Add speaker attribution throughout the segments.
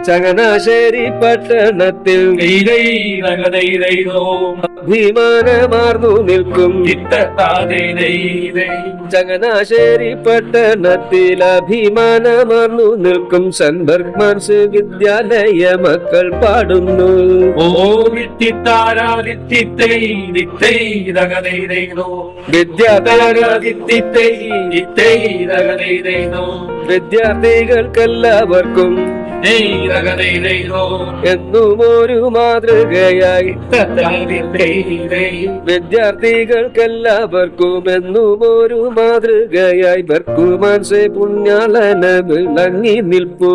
Speaker 1: ചങ്ങനാശ്ശേരി പട്ടണത്തിൽ അഭിമാനമാർന്നു നിൽക്കും ചങ്ങനാശ്ശേരി പട്ടണത്തിൽ അഭിമാനമാർന്നു നിൽക്കും സെന്റ് ബർഗ്മാൻസ് വിദ്യാലയ മക്കൾ പാടുന്നു. വിദ്യാർത്ഥികൾക്കെല്ലാവർക്കും എന്നും ഒരു മാതൃകയായി വിദ്യാർത്ഥികൾക്കെല്ലാവർക്കും എന്നും ഒരു മാതൃകയായി ബർഗ്മാൻസ് പുണ്യാളന വിളങ്ങി നിൽപ്പൂ.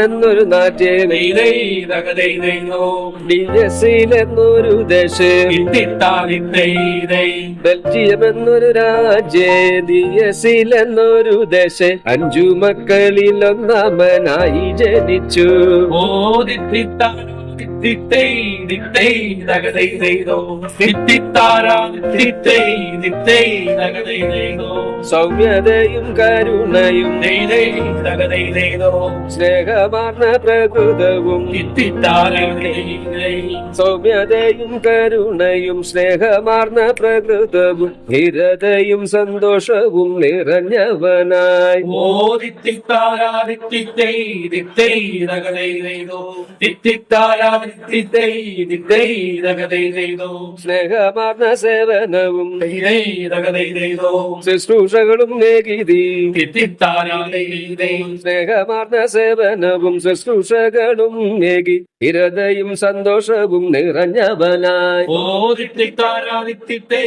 Speaker 1: എന്നൊരു നാട്യം എന്നൊരു ദേശം ബെൽജിയം എന്നൊരു രാജ്യ എന്നൊരു ദേശം 5 മക്കളിൽ ഒന്നാമനായി ജനിച്ചു. സൗമ്യതയും കരുണയും സ്നേഹമാർന്ന പ്രകൃതവും സൗമ്യതയും കരുണയും സ്നേഹമാർന്ന പ്രകൃതവും ധീരതയും സന്തോഷവും നിറഞ്ഞവനായി സ്നേഹമാർന്ന സേവനവും ശുശ്രൂഷകളും സ്നേഹമാർന്ന സേവനവും ശുശ്രൂഷകളും നേകി ധീരതയും സന്തോഷവും നിറഞ്ഞവനായി ഓദിത്തിത്താരാദിത്തിത്തേ